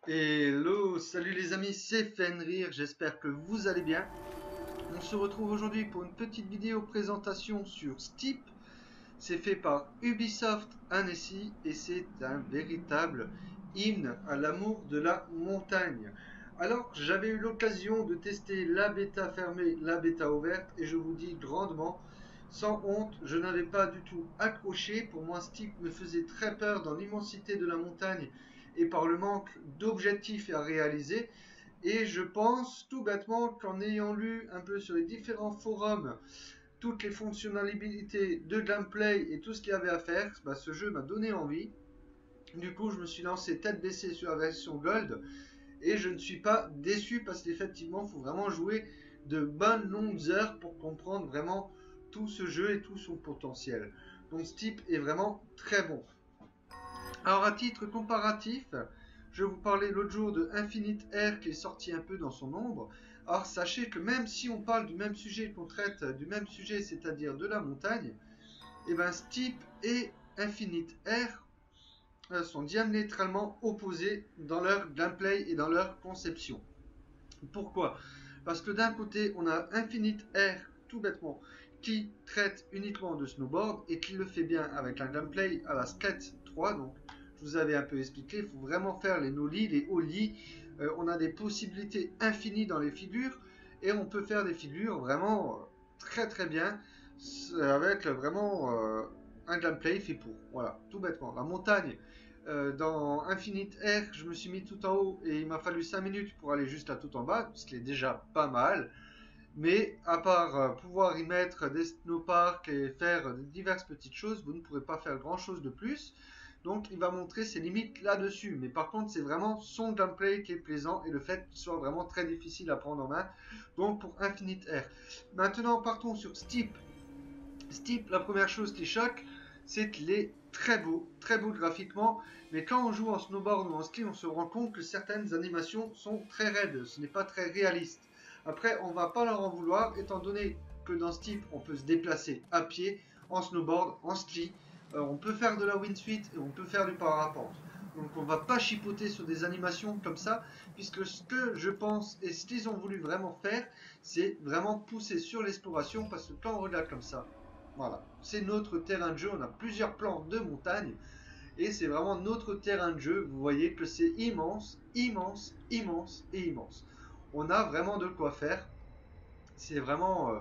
Hello, salut les amis, c'est Fenrir, j'espère que vous allez bien. On se retrouve aujourd'hui pour une petite vidéo présentation sur Steep. C'est fait par Ubisoft Annecy et c'est un véritable hymne à l'amour de la montagne. Alors, j'avais eu l'occasion de tester la bêta fermée, la bêta ouverte et je vous dis grandement, sans honte, je n'avais pas du tout accroché. Pour moi, Steep me faisait très peur dans l'immensité de la montagne et par le manque d'objectifs à réaliser. Et je pense tout bêtement qu'en ayant lu un peu sur les différents forums toutes les fonctionnalités de gameplay et tout ce qu'il y avait à faire, bah, ce jeu m'a donné envie. Du coup, je me suis lancé tête baissée sur la version Gold et je ne suis pas déçu parce qu'effectivement, il faut vraiment jouer de bonnes longues heures pour comprendre vraiment tout ce jeu et tout son potentiel. Donc, ce type est vraiment très bon. Alors, à titre comparatif, je vous parlais l'autre jour de Infinite Air qui est sorti un peu dans son ombre. Alors, sachez que même si on parle du même sujet, qu'on traite du même sujet, c'est-à-dire de la montagne, et ben Steep et Infinite Air sont diamétralement opposés dans leur gameplay et dans leur conception. Pourquoi? Parce que d'un côté, on a Infinite Air, tout bêtement, qui traite uniquement de snowboard et qui le fait bien avec un gameplay à la Skate 3. Donc, je vous avais un peu expliqué, il faut vraiment faire les nollies, les ollies. On a des possibilités infinies dans les figures et on peut faire des figures vraiment très très bien avec vraiment un gameplay fait pour. Voilà, tout bêtement. La montagne, dans Infinite Air, je me suis mis tout en haut et il m'a fallu 5 minutes pour aller juste à tout en bas, ce qui est déjà pas mal. Mais à part pouvoir y mettre des snowparks et faire diverses petites choses, vous ne pourrez pas faire grand chose de plus. Donc il va montrer ses limites là-dessus. Mais par contre, c'est vraiment son gameplay qui est plaisant et le fait qu'il soit vraiment très difficile à prendre en main. Donc pour Infinite Air. Maintenant, partons sur Steep. Steep, la première chose qui choque, c'est qu'il est très beau graphiquement, mais quand on joue en snowboard ou en ski, on se rend compte que certaines animations sont très raides, ce n'est pas très réaliste. Après, on va pas leur en vouloir, étant donné que dans Steep, on peut se déplacer à pied, en snowboard, en ski, on peut faire de la wingsuit et on peut faire du parapente. Donc on va pas chipoter sur des animations comme ça, puisque ce que je pense et ce qu'ils ont voulu vraiment faire, c'est vraiment pousser sur l'exploration, parce que quand on regarde comme ça, voilà, c'est notre terrain de jeu. On a plusieurs plans de montagne et c'est vraiment notre terrain de jeu. Vous voyez que c'est immense, immense, immense et immense. On a vraiment de quoi faire. C'est vraiment,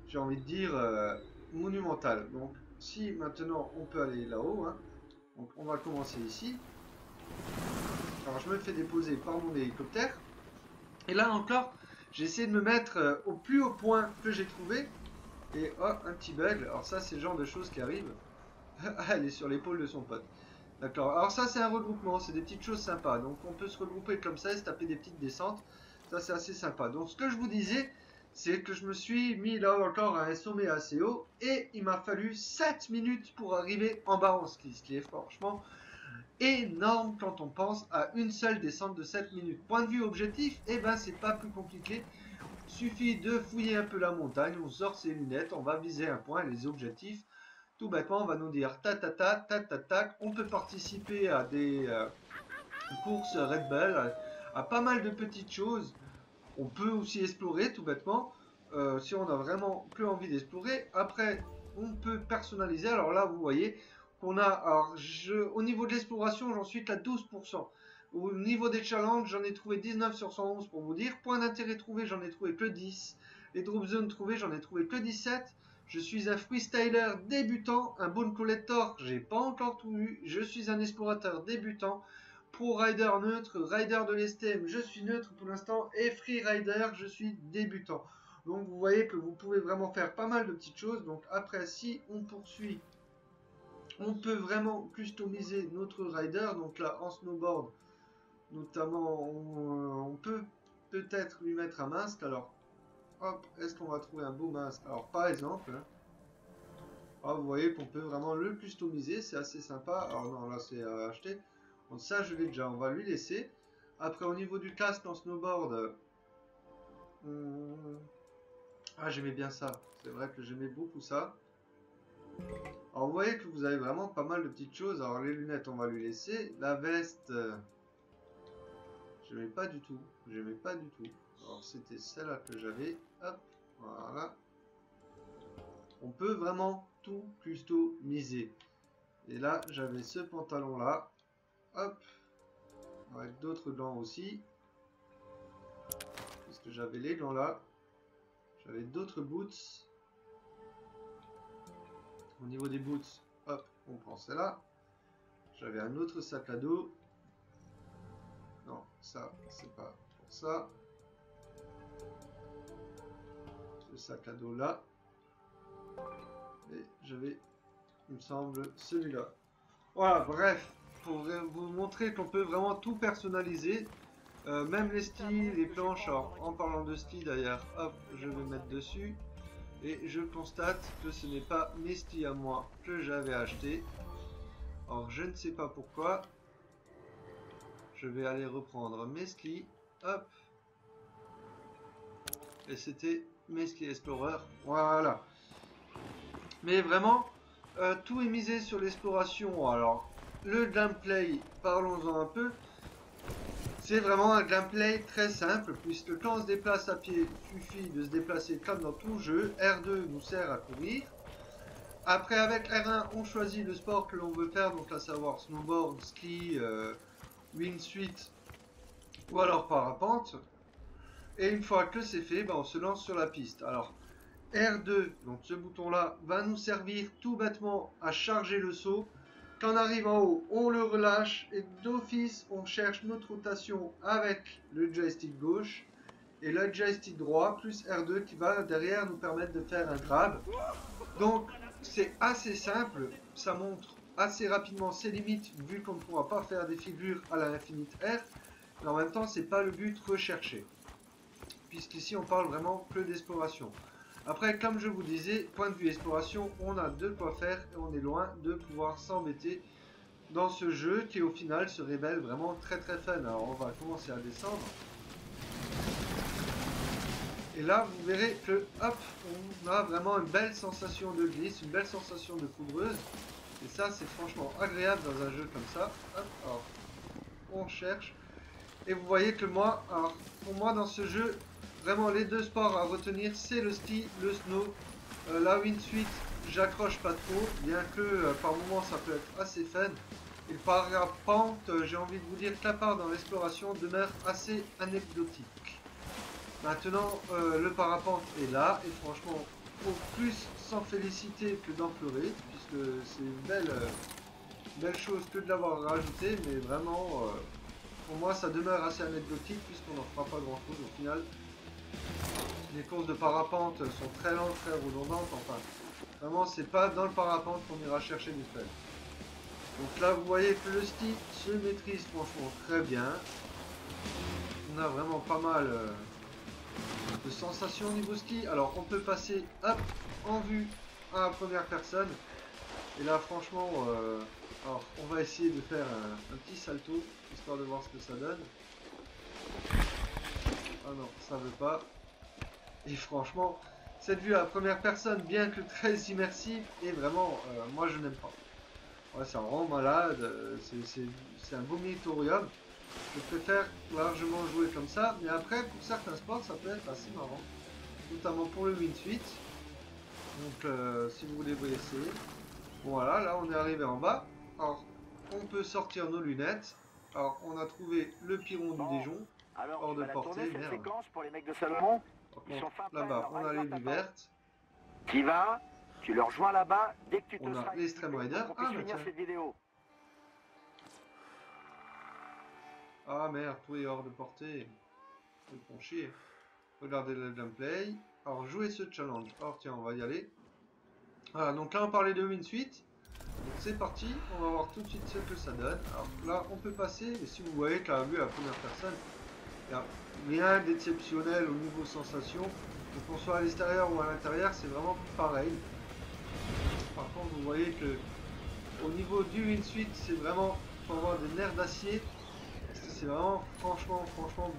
j'ai envie de dire, monumental. Donc, si maintenant on peut aller là-haut, hein, donc on va commencer ici. Alors, je me fais déposer par mon hélicoptère. Et là encore, j'ai essayé de me mettre au plus haut point que j'ai trouvé. Et oh, un petit bug. Alors, ça, c'est le genre de choses qui arrivent. Ah, elle est sur l'épaule de son pote. D'accord. Alors ça, c'est un regroupement. C'est des petites choses sympas. Donc on peut se regrouper comme ça et se taper des petites descentes. Ça, c'est assez sympa. Donc ce que je vous disais, c'est que je me suis mis là encore à un sommet assez haut. Et il m'a fallu 7 minutes pour arriver en bas en ski. Ce qui est franchement énorme quand on pense à une seule descente de 7 minutes. Point de vue objectif, eh ben c'est pas plus compliqué. Suffit de fouiller un peu la montagne. On sort ses lunettes. On va viser un point. Les objectifs, tout bêtement, on va nous dire ta ta ta ta ta ta. On peut participer à des courses Red Bull, à pas mal de petites choses. On peut aussi explorer tout bêtement si on a vraiment que envie d'explorer. Après, on peut personnaliser. Alors là, vous voyez qu'on a, alors au niveau de l'exploration, j'en suis qu'à 12%. Au niveau des challenges, j'en ai trouvé 19 sur 111 pour vous dire. Point d'intérêt trouvé, j'en ai trouvé que 10. Les drop zones trouvées, j'en ai trouvé que 17. Je suis un freestyler débutant, un bone collector, j'ai pas encore tout eu. Je suis un explorateur débutant. Pro Rider neutre, Rider de l'STM, je suis neutre pour l'instant, et Free Rider, je suis débutant. Donc vous voyez que vous pouvez vraiment faire pas mal de petites choses. Donc après, si on poursuit, on peut vraiment customiser notre rider. Donc là, en snowboard, notamment, on peut peut-être lui mettre un masque. Alors, hop, est-ce qu'on va trouver un beau masque? Alors par exemple, hein, ah, vous voyez qu'on peut vraiment le customiser, c'est assez sympa. Alors non, là c'est à acheter. Donc ça, je l'ai déjà, on va lui laisser. Après, au niveau du casque en snowboard, ah, j'aimais bien ça. C'est vrai que j'aimais beaucoup ça. Alors, vous voyez que vous avez vraiment pas mal de petites choses. Alors, les lunettes, on va lui laisser. La veste, J'aimais pas du tout. J'aimais pas du tout. Alors c'était celle-là que j'avais. Hop, voilà. On peut vraiment tout customiser. Et là, j'avais ce pantalon-là. Hop. Avec d'autres gants aussi. Parce que j'avais les gants là. J'avais d'autres boots. Au niveau des boots, hop, on prend celle-là. J'avais un autre sac à dos. Non, ça, c'est pas pour ça. Ce sac à dos là. Et j'avais, il me semble, celui-là. Voilà, bref, pour vous montrer qu'on peut vraiment tout personnaliser. Même les skis, les planches. Alors, en parlant de skis d'ailleurs, hop, je vais mettre dessus. Et je constate que ce n'est pas mes skis à moi que j'avais acheté. Alors, je ne sais pas pourquoi. Je vais aller reprendre mes skis. Hop. Et c'était mes skis Explorer. Voilà. Mais vraiment, tout est misé sur l'exploration. Alors, le gameplay, parlons-en un peu. C'est vraiment un gameplay très simple, puisque quand on se déplace à pied, il suffit de se déplacer comme dans tout jeu. R2 nous sert à courir. Après, avec R1, on choisit le sport que l'on veut faire, donc à savoir snowboard, ski, wingsuit ou alors parapente. Et une fois que c'est fait, ben, on se lance sur la piste. Alors, R2, donc ce bouton-là, va nous servir tout bêtement à charger le saut. Quand on arrive en haut, on le relâche et d'office, on cherche notre rotation avec le joystick gauche et le joystick droit, plus R2 qui va derrière nous permettre de faire un grab. Donc, c'est assez simple, ça montre assez rapidement ses limites vu qu'on ne pourra pas faire des figures à la Infinite R, mais en même temps, c'est pas le but recherché, puisqu'ici on parle vraiment que d'exploration. Après, comme je vous disais, point de vue exploration, on a de quoi faire et on est loin de pouvoir s'embêter dans ce jeu qui au final se révèle vraiment très fun. Alors on va commencer à descendre. Et là, vous verrez que, hop, on a vraiment une belle sensation de glisse, une belle sensation de foudreuse. Et ça, c'est franchement agréable dans un jeu comme ça. Hop, alors, on cherche. Et vous voyez que moi, alors, pour moi dans ce jeu, vraiment les deux sports à retenir, c'est le ski, le snow. La wingsuit, j'accroche pas trop, bien que par moments ça peut être assez fun. Et le parapente, j'ai envie de vous dire que la part dans l'exploration demeure assez anecdotique. Maintenant, le parapente est là, et franchement, faut plus s'en féliciter que d'en pleurer, puisque c'est une belle chose que de l'avoir rajouté, mais vraiment, pour moi, ça demeure assez anecdotique, puisqu'on n'en fera pas grand chose au final. Les courses de parapente sont très lentes, très redondantes, enfin, vraiment, c'est pas dans le parapente qu'on ira chercher du fun. Donc là, vous voyez que le ski se maîtrise franchement très bien. On a vraiment pas mal de sensations au niveau ski. Alors, on peut passer hop, en vue à la première personne. Et là, franchement, alors, on va essayer de faire un petit salto, histoire de voir ce que ça donne. Ah non, ça veut pas. Et franchement, cette vue à la première personne, bien que très immersive, est vraiment, moi je n'aime pas. Ouais, ça rend malade, c'est un vomitorium. Je préfère largement jouer comme ça, mais après, pour certains sports, ça peut être assez marrant. Notamment pour le wingsuit. Donc, si vous voulez vous essayer. Bon, voilà, là on est arrivé en bas. Alors, on peut sortir nos lunettes. Alors, on a trouvé le piron du Dijon. Hors de portée, merde. Pour les mecs de Salomon. Là-bas, on a les vues vertes. Tu vas, tu leur rejoins là-bas dès que tu te on a l'Extreme Rider. Ah, mais tiens. cette vidéo. Ah merde, tout est hors de portée. Ils font chier. Regardez le gameplay. Alors, jouez ce challenge. Alors, tiens, on va y aller. Voilà, donc là, on parlait de wingsuit. Donc, c'est parti. On va voir tout de suite ce que ça donne. Alors, là, on peut passer. Et si vous voyez que la vue à la première personne, il n'y a rien d'exceptionnel au niveau sensation. Donc, qu'on soit à l'extérieur ou à l'intérieur, c'est vraiment pareil. Par contre, vous voyez que au niveau du wingsuit, c'est vraiment pour avoir des nerfs d'acier. C'est vraiment, franchement,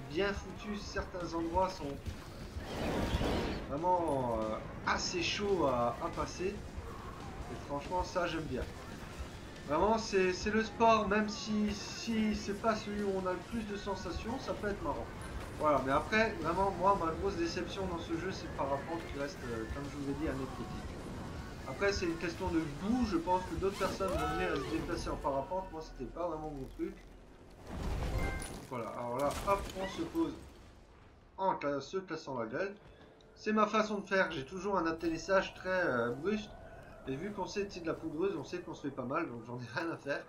bien foutu. Certains endroits sont vraiment assez chauds à passer. Et franchement, ça, j'aime bien. Vraiment, c'est le sport, même si c'est pas celui où on a le plus de sensations, ça peut être marrant. Voilà, mais après, vraiment, moi, ma grosse déception dans ce jeu, c'est le parapente qui reste, comme je vous ai dit, anecdotique. Après, c'est une question de goût, je pense que d'autres personnes vont venir à se déplacer en parapente, moi, c'était pas vraiment mon truc. Voilà, alors là, hop, on se pose en se cassant la gueule. C'est ma façon de faire, j'ai toujours un atterrissage très brusque. Et vu qu'on sait que c'est de la poudreuse, on sait qu'on se fait pas mal, donc j'en ai rien à faire.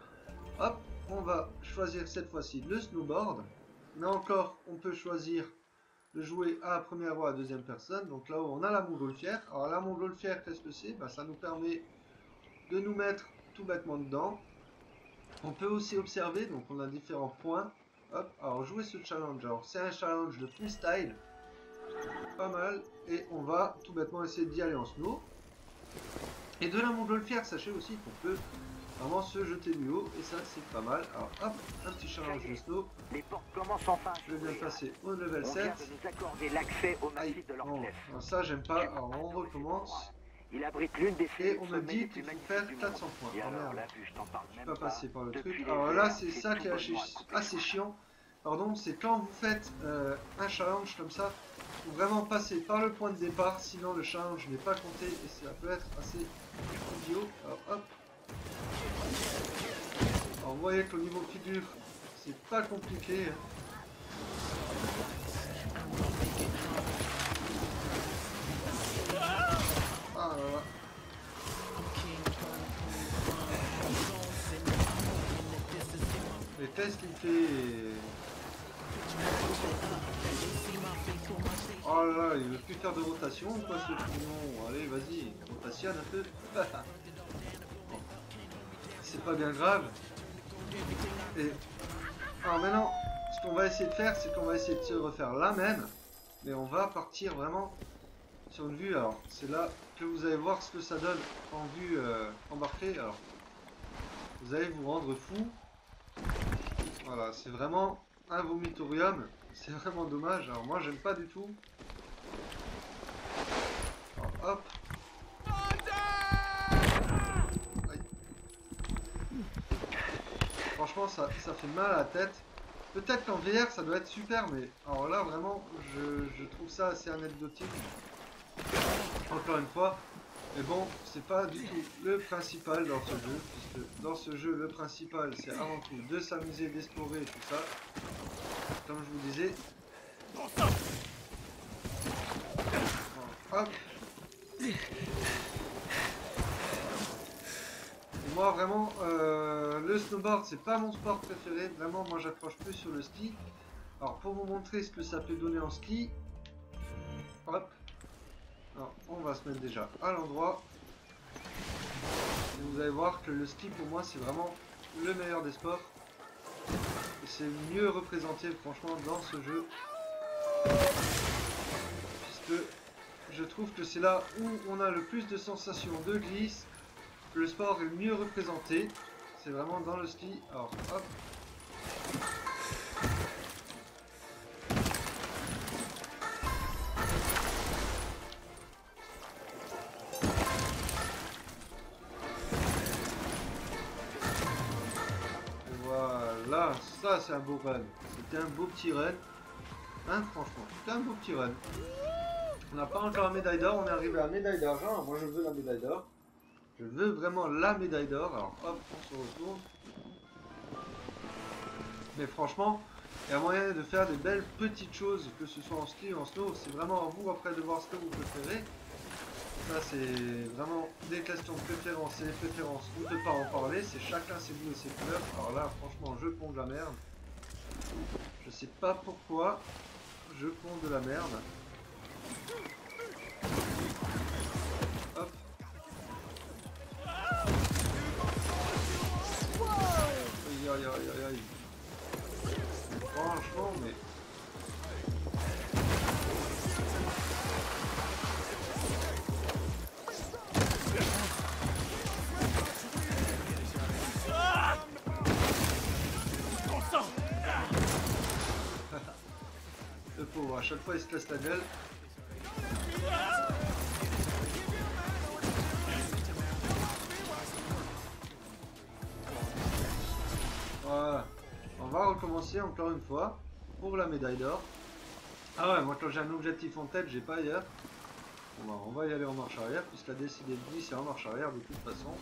Hop, on va choisir cette fois-ci le snowboard. Mais encore, on peut choisir de jouer à la première ou à la deuxième personne. Donc là-haut, on a la montgolfière. Alors la montgolfière, qu'est-ce que c'est? Ben, ça nous permet de nous mettre tout bêtement dedans. On peut aussi observer, donc on a différents points. Hop, alors jouer ce challenge. Alors c'est un challenge de freestyle. Pas mal. Et on va tout bêtement essayer d'y aller en snow. Et de la montgolfière, sachez aussi qu'on peut vraiment se jeter du haut, et ça c'est pas mal. Alors hop, un petit challenge de snow. Les portes commencent enfin. Je viens de passer au level 7. On vient de nous accorder l'accès au massif de l'Orclès. Non, ça j'aime pas, alors on recommence. Il abrite l'une des Et on me dit qu'il faut faire 400 points. Oh merde, je suis pas passé par le truc. Alors là c'est ça qui est assez chiant. Pardon, c'est quand vous faites un challenge comme ça, il faut vraiment passer par le point de départ, sinon le challenge n'est pas compté et ça peut être assez idiot. Alors hop. Alors vous voyez que au niveau figure, c'est pas compliqué. Ah là là. Mais qu'est-ce qu'il fait? Oh là là, il veut plus faire de rotation ou quoi ce pignon? Allez, vas-y, rotationne un peu. C'est pas bien grave. Et alors maintenant, ce qu'on va essayer de faire, c'est qu'on va essayer de se refaire la même, mais on va partir vraiment sur une vue. Alors, c'est là que vous allez voir ce que ça donne en vue embarquée. Alors, vous allez vous rendre fou. Voilà, c'est vraiment un vomitorium. C'est vraiment dommage. Alors, moi, j'aime pas du tout. Alors, hop. Franchement, ça fait mal à la tête. Peut-être qu'en VR, ça doit être super, mais alors là, vraiment, je trouve ça assez anecdotique. Encore une fois. Mais bon, c'est pas du tout le principal dans ce jeu, puisque dans ce jeu, le principal, c'est avant tout de s'amuser, d'explorer et tout ça. Comme je vous disais. Alors, hop. Moi vraiment, le snowboard c'est pas mon sport préféré, vraiment moi j'approche plus sur le ski. Alors pour vous montrer ce que ça peut donner en ski, hop, alors, on va se mettre déjà à l'endroit. Et vous allez voir que le ski pour moi c'est vraiment le meilleur des sports. Et c'est mieux représenté franchement dans ce jeu. Puisque je trouve que c'est là où on a le plus de sensations de glisse. Le sport est le mieux représenté, c'est vraiment dans le ski. Alors hop. Et voilà, ça c'est un beau run. C'était un beau petit run. Hein, franchement, c'était un beau petit run. On n'a pas encore la médaille d'or, on est arrivé à la médaille d'argent. Moi je veux la médaille d'or. Je veux vraiment la médaille d'or. Alors hop, on se retourne. Mais franchement, il y a moyen de faire des belles petites choses, que ce soit en ski ou en snow. C'est vraiment à vous après de voir ce que vous préférez. Ça c'est vraiment des questions de préférence. Et les préférences, on ne peut pas en parler. C'est chacun ses goûts et ses couleurs. Alors là, franchement, je ponds de la merde. Je sais pas pourquoi je ponds de la merde. Hop. Aïe aïe aïe aïe. Franchement, mais... Le pauvre, à chaque fois il se casse la gueule. va recommencer encore une fois pour la médaille d'or. Ah ouais, moi quand j'ai un objectif en tête, j'ai pas ailleurs. Bon, on va y aller en marche arrière, puisqu'il a décidé de glisser en marche arrière de toute façon.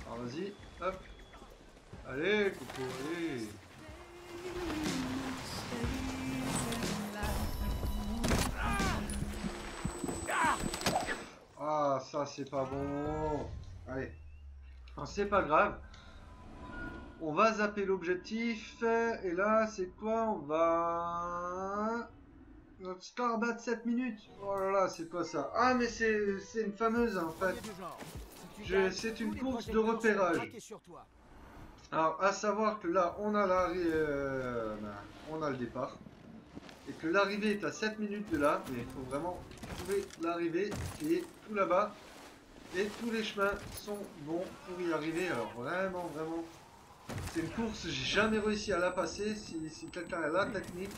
Alors vas-y, hop. Allez, coucou, allez. Ah, ça c'est pas bon. Allez. Alors, c'est pas grave. On va zapper l'objectif. Et là, c'est quoi? On va... Notre score bat 7 minutes. Oh là là, c'est quoi ça? Ah, mais c'est une fameuse en fait. C'est une course de repérage. Alors, à savoir que là, on a le départ. Et que l'arrivée est à 7 minutes de là. Mais il faut vraiment trouver l'arrivée qui est tout là-bas. Et tous les chemins sont bons pour y arriver. Alors, vraiment, vraiment. C'est une course, j'ai jamais réussi à la passer. Si quelqu'un a la technique.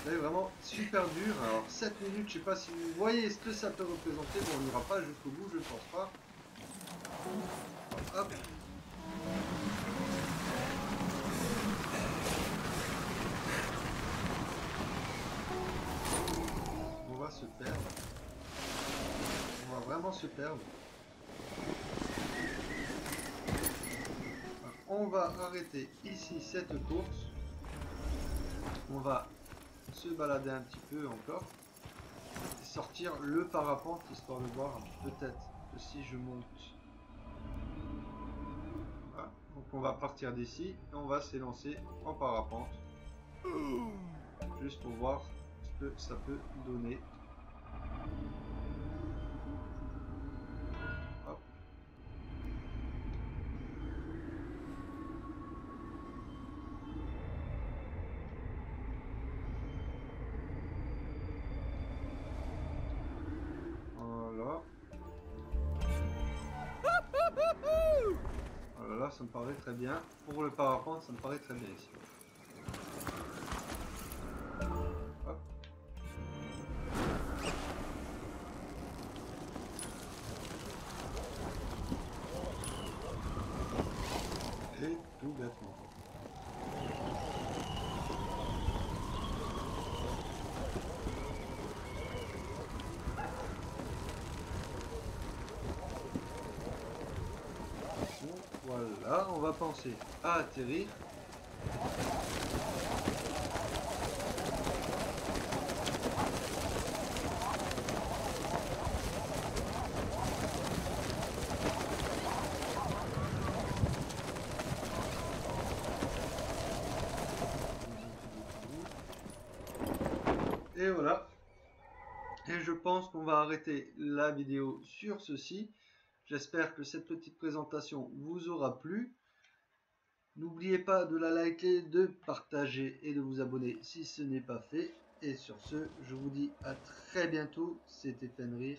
C'est vraiment super dur. Alors 7 minutes, je sais pas si vous voyez ce que ça peut représenter. Bon, on n'ira pas jusqu'au bout, je pense pas. Hop. On va se perdre. On va vraiment se perdre. Alors, on va arrêter ici cette course. On va se balader un petit peu encore. Et sortir le parapente, histoire de voir peut-être que si je monte. Voilà. Donc on va partir d'ici et on va s'élancer en parapente. Juste pour voir ce que ça peut donner. Hop. Voilà. Oh là là, ça me paraît très bien. Pour le parapente, ça me paraît très bien ici. Hop. Et tout bêtement. Bon, voilà, on va penser à atterrir. Et voilà. Et je pense qu'on va arrêter la vidéo sur ceci. J'espère que cette petite présentation vous aura plu. N'oubliez pas de la liker, de partager et de vous abonner si ce n'est pas fait. Et sur ce, je vous dis à très bientôt. C'était Fenrir.